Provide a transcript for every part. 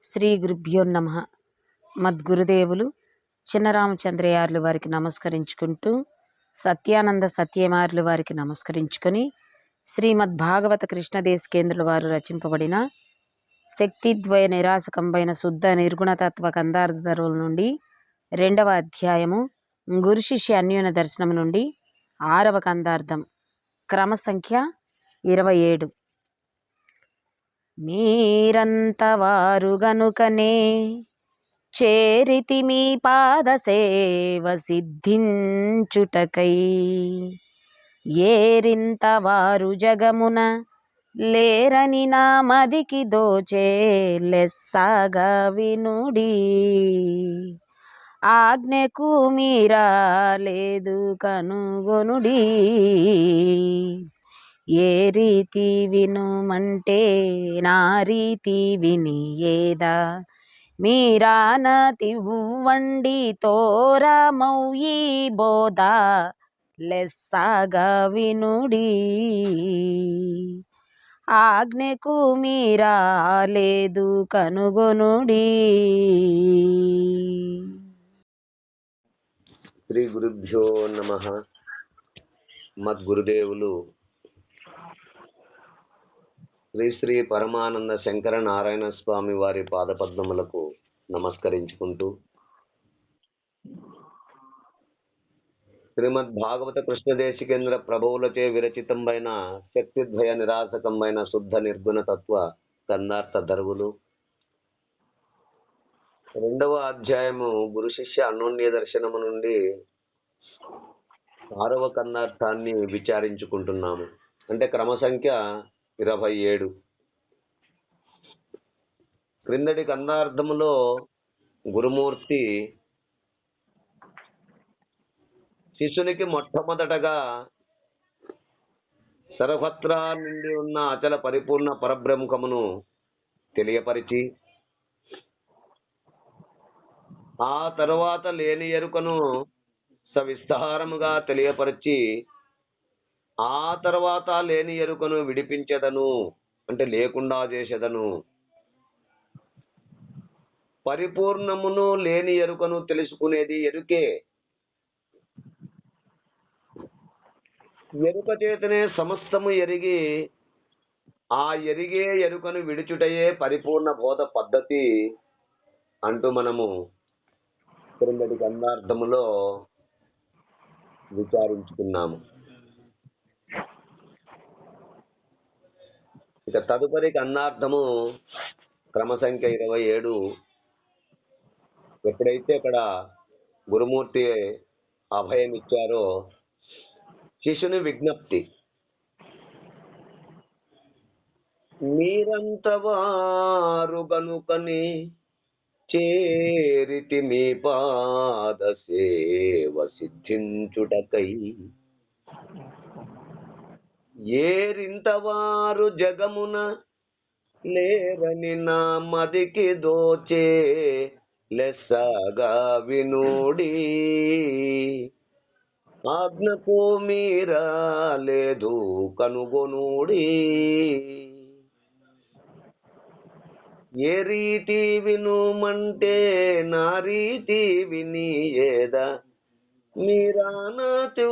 శ్రీ గురుభ్యో నమః. మద్గురుదేవులు చిన్నరామచంద్రయార్లు వారికి నమస్కరించుకుంటూ, సత్యానంద సత్యమార్లు వారికి నమస్కరించుకొని, శ్రీమద్భాగవత కృష్ణదేశికేంద్రుల వారు రచింపబడిన శక్తిద్వయ నిరాశకంబైన శుద్ధ నిర్గుణతత్వ కందార్థరుల నుండి 2వ అధ్యాయము గురు శిష్య అన్యోన్య దర్శనం నుండి 6వ కందార్థం, క్రమ సంఖ్య 27. మీరంతవారు గనుకనే చేరితి మీ పాదసేవ సిద్ధించుటకై, ఏరింతవారు జగమున లేరని నా మదికి దోచే లెస్సాగా వినుడి. ఆజ్ఞకు మీరా లేదు కనుగొనుడి. ఏ రీతి వినుమంటే నా రీతి వినియేదా, మీరానతివ్వండి తోరమౌయి బోధ లెస్సాగా వినుడి. ఆజ్ఞకు మీరా లేదు కనుగొనుడి. శ్రీ గురుభ్యో నమః. మద్గురుదేవులు శ్రీ శ్రీ పరమానంద శంకర నారాయణ స్వామి వారి పాదపద్మములకు నమస్కరించుకుంటూ, శ్రీమద్ భాగవత కృష్ణదేశికేంద్ర ప్రభువులచే విరచితంబైన శక్తిద్వయ నిరాశకంబైన శుద్ధ నిర్గుణ తత్వ కందార్థ ధరువులు 2వ అధ్యాయము గురు శిష్య అన్యోన్య దర్శనము నుండి 6వ కందార్థాన్ని విచారించుకుంటున్నాము. అంటే క్రమ సంఖ్య 27. క్రిందటి కందార్థములో గురుమూర్తి శిష్యునికి మొట్టమొదటగా సర్వత్రా నుండి ఉన్న అచల పరిపూర్ణ పరబ్రహ్మమును తెలియపరిచి, ఆ తరువాత లేని ఎరుకను సవిస్తారముగా తెలియపరిచి, ఆ తర్వాత లేని ఎరుకను విడిపించెదను అంటే లేకుండా చేసేదను. పరిపూర్ణమును లేని ఎరుకను తెలుసుకునేది ఎరుకే. ఎరుక చేతనే సమస్తము ఎరిగి, ఆ ఎరిగే ఎరుకను విడిచుటయే పరిపూర్ణ బోధ పద్ధతి అంటూ మనము క్రిందటి కందార్థములో విచారించుకున్నాము. ఇక తదుపరి కందార్థము క్రమ సంఖ్య 27. ఎప్పుడైతే ఇక్కడ గురుమూర్తి అభయం ఇచ్చారో శిష్యుని విజ్ఞప్తి, మీరంతవారు గనుకని చేరితి మీ పాద సేవ సిద్ధించుటకై, ఏరింతవారు జగమున లేరని నా మదికి దోచే లెస్సగా వినుడి. ఆజ్ఞకు మీరా లేదు కనుగొనుడి. ఏ రీతి వినుమంటే నా రీతి వినియేదా, మీరానతివ్వండి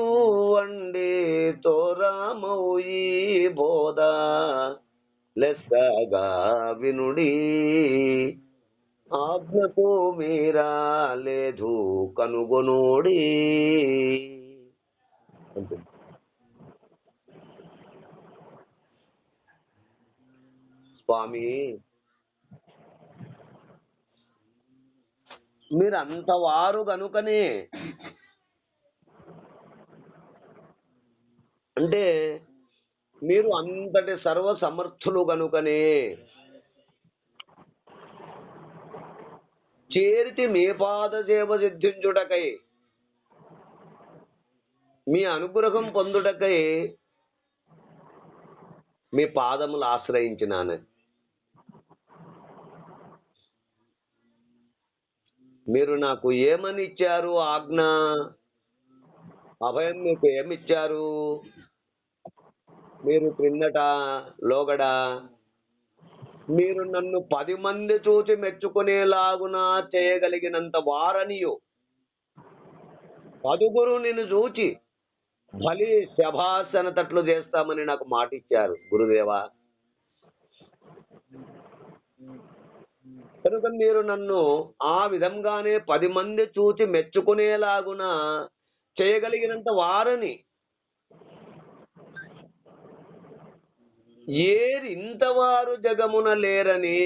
తోరమౌయి బోధ లెస్సగా వినుడి. ఆజ్ఞకు మీరా లేదు కనుగొనుడి. స్వామి, మీరంతవారు గనుకనే అంటే మీరు అంతటి సర్వ సమర్థులు గనుకనే చేరితి మీ పాద సేవ సిద్ధించుటకై, మీ అనుగ్రహం పొందుటకై మీ పాదములు ఆశ్రయించినాను. మీరు నాకు ఏమని ఇచ్చారు? ఆజ్ఞ, అభయం మీకు ఏమిచ్చారు? మీరు క్రిందట లోగడ మీరు నన్ను 10 మంది చూచి మెచ్చుకునేలాగున చేయగలిగినంత వారనియు 10గురు నిన్ను చూచి భలే శభాస్ అనతట్లు చేస్తామని నాకు మాట ఇచ్చారు గురుదేవా. కనుక మీరు నన్ను ఆ విధంగానే 10 మంది చూచి మెచ్చుకునేలాగున చేయగలిగినంత వారని. ఏరింతవారు జగమున లేరని.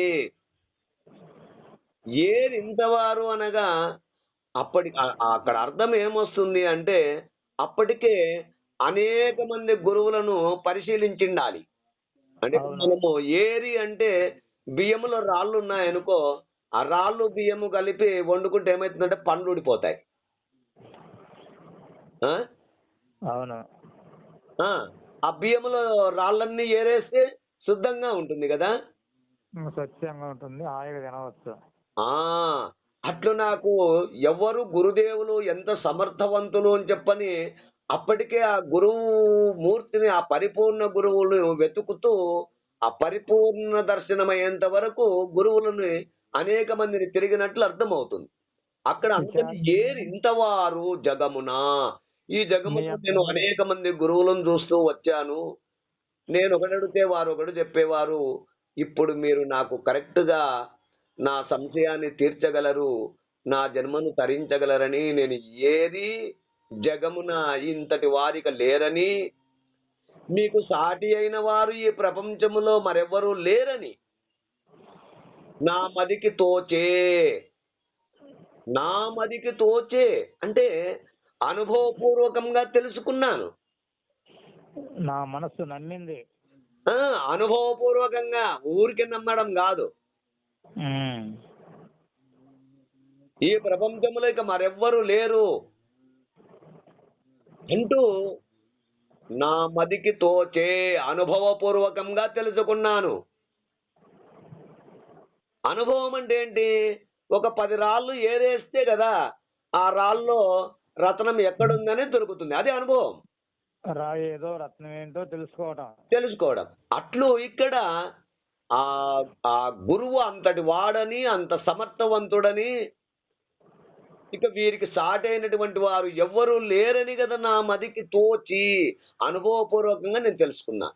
ఏరింతవారు అనగా అక్కడ అర్థం ఏమొస్తుంది అంటే అప్పటికే అనేక మంది గురువులను పరిశీలించిండాలి. అంటే ఇప్పుడు మనము ఏరి అంటే బియ్యములో రాళ్ళు ఉన్నాయనుకో, ఆ రాళ్ళు బియ్యము కలిపి వండుకుంటే ఏమవుతుందంటే పండ్లు ఊడిపోతాయి. ఆ? అవును. ఆ బియ్యములో రాళ్ళన్నీ ఏరేస్తే శుద్ధంగా ఉంటుంది కదా. స్వచ్ఛంగా ఉంటుంది, హాయిగా తినవచ్చు. అట్లు నాకు ఎవరు గురుదేవులు ఎంత సమర్థవంతులు అని చెప్పని అప్పటికే ఆ గురువు మూర్తిని, ఆ పరిపూర్ణ గురువులు వెతుకుతూ ఆ పరిపూర్ణ దర్శనమయ్యేంత వరకు గురువులను అనేక మందిని తిరిగినట్లు అర్థమవుతుంది. అక్కడ అంతటి ఏరింతవారు జగమునా, ఈ జగమును నేను అనేక మంది గురువులను చూస్తూ వచ్చాను. నేను ఒకటి అడిగితే వారు ఒకటి చెప్పేవారు. ఇప్పుడు మీరు నాకు కరెక్ట్ గా నా సంశయాన్ని తీర్చగలరు, నా జన్మను తరించగలరని నేను ఏది జగమున ఇంతటి వారిక లేరని, మీకు సాటి అయిన వారు ఈ ప్రపంచములో మరెవ్వరూ లేరని నా మదికి తోచే. నా మదికి తోచే అంటే అనుభవపూర్వకంగా తెలుసుకున్నాను. నా మనస్సు నమ్మింది. అనుభవపూర్వకంగా, ఊరికి నమ్మడం కాదు. ఈ ప్రపంచంలో ఇక మరెవ్వరూ లేరు అంటూ నా మదికి తోచే అనుభవపూర్వకంగా తెలుసుకున్నాను. అనుభవం అంటే ఏంటి? ఒక 10 రాళ్ళు ఏరేస్తే కదా ఆ రాళ్ళలో రత్నం ఎక్కడుందని దొరుకుతుంది. అది అనుభవం. రాయి ఏదో రత్నం ఏంటో తెలుసుకోవడం. అట్లు ఇక్కడ ఆ గురువు అంతటి వాడని, అంత సమర్థవంతుడని, ఇక వీరికి సాటైనటువంటి వారు ఎవ్వరూ లేరని కదా నా మదికి తోచి అనుభవపూర్వకంగా నేను తెలుసుకున్నా.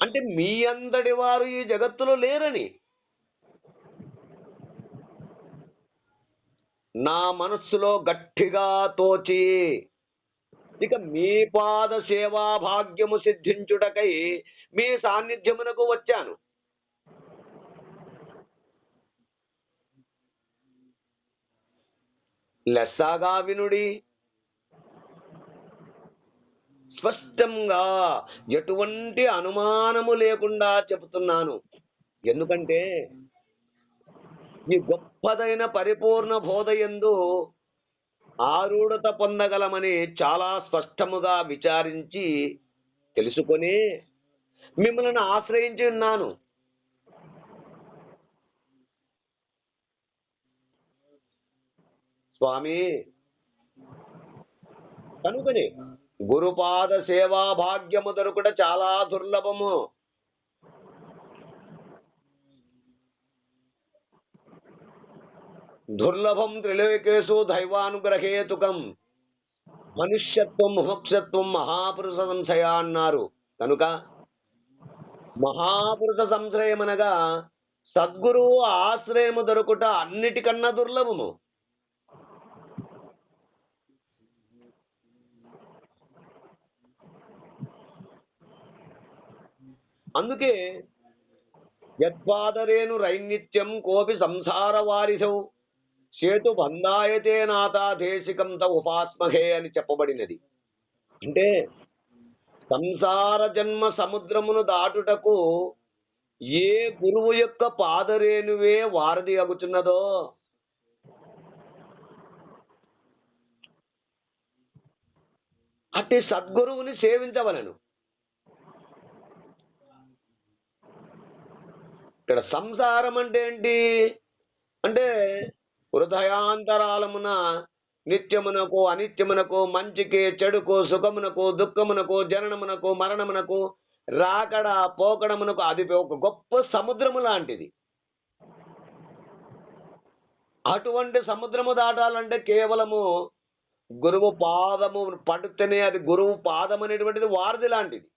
అంటే మీ అందరి వారు ఈ జగత్తులో లేరని నా మనస్సులో గట్టిగా తోచి, ఇక మీ పాద సేవా భాగ్యము సిద్ధించుటకై మీ సాన్నిధ్యమునకు వచ్చాను. లెస్సాగా వినుడి, స్పష్టంగా ఎటువంటి అనుమానము లేకుండా చెబుతున్నాను. ఎందుకంటే ఈ గొప్పదైన పరిపూర్ణ బోధయందు ఆరూఢత పొందగలమని చాలా స్పష్టముగా విచారించి తెలుసుకొని మిమ్మల్ని ఆశ్రయించి ఉన్నాను. స్వామి, కనుకనే గురుపాద సేవా భాగ్యము దొరుకుట చాలా దుర్లభము. దుర్లభం త్రిలోకేషు దైవానుగ్రహేతుకం. మనుష్యత్వం ముముక్షత్వం మహాపురుష సంశయ అన్నారు. కనుక మహాపురుష సంశ్రయం అనగా సద్గురువు ఆశ్రయము దొరుకుట అన్నిటికన్నా దుర్లభము. అందుకే యత్పాదరేను రైనిత్యం కోపి సంసార వారిసౌ సేతు బంధాయతే నాథా దేశికం త ఉపాస్మహే అని చెప్పబడినది. అంటే సంసార జన్మ సముద్రమును దాటుటకు ఏ గురువు యొక్క పాదరేణువే వారధి అగుచున్నదో అట్టి సద్గురువుని సేవించవలను. ఇక్కడ సంసారం అంటే ఏంటి అంటే హృదయాంతరాలమున నిత్యమునకు అనిత్యమునకు, మంచికి చెడుకు, సుఖమునకు దుఃఖమునకు, జననమునకు మరణమునకు రాకడ పోకడమునకు అది ఒక గొప్ప సముద్రము లాంటిది. అటువంటి సముద్రము దాటాలంటే కేవలము గురువు పాదము పడితేనే, అది గురువు పాదం అనేటువంటిది వారధి లాంటిది.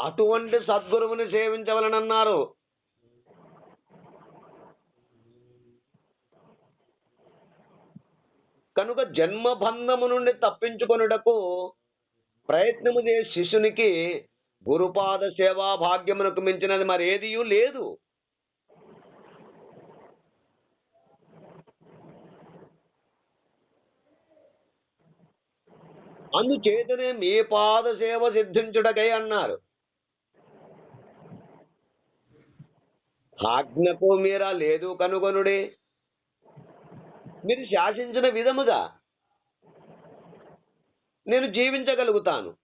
అటువంటి సద్గురువుని సేవించవలనన్నారు. కనుక జన్మబంధము నుండి తప్పించుకొనుటకు ప్రయత్నము చేసే శిష్యునికి గురుపాద సేవా భాగ్యమునకు మించినది మరేదియూ లేదు. అందుచేతనే మీ పాద సేవ సిద్ధించుటకై అన్నారు. ఆజ్ఞకు మీరా లేదు కనుగొనుడే. మీరు శాసించిన విధముగా నేను జీవించగలుగుతాను.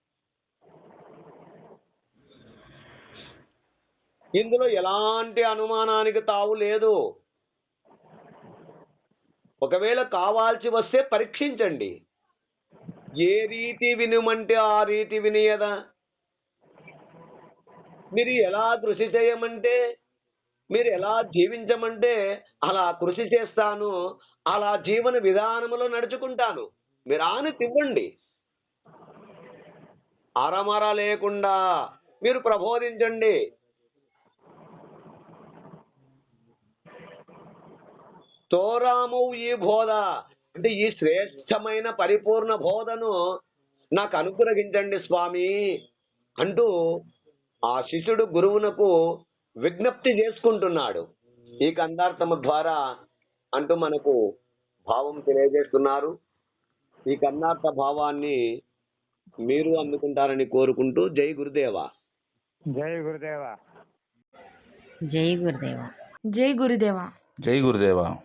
ఇందులో ఎలాంటి అనుమానానికి తావు లేదు. ఒకవేళ కావాల్సి వస్తే పరీక్షించండి. ఏ రీతి వినుమంటే ఆ రీతి వినియదా. మీరు ఎలా కృషి చేయమంటే, మీరు ఎలా జీవించమంటే అలా కృషి చేస్తాను, అలా జీవన విధానములో నడుచుకుంటాను. మీరు ఆనతివ్వండి. అరమర లేకుండా మీరు ప్రబోధించండి. తోరామౌ ఈ బోధ అంటే ఈ శ్రేష్టమైన పరిపూర్ణ బోధను నాకు అనుగ్రహించండి స్వామి అంటూ ఆ శిష్యుడు గురువునకు విజ్ఞప్తి చేసుకుంటున్నాడు. ఈ కందార్థము ద్వారా అంటూ మనకు భావం తెలియజేస్తున్నారు. ఈ కన్నార్థ భావాన్ని మీరు అందుకుంటారని కోరుకుంటూ జై గురుదేవా. జై గురుదేవ. జై గురుదేవ. జై గురుదేవా. జై గురుదేవా.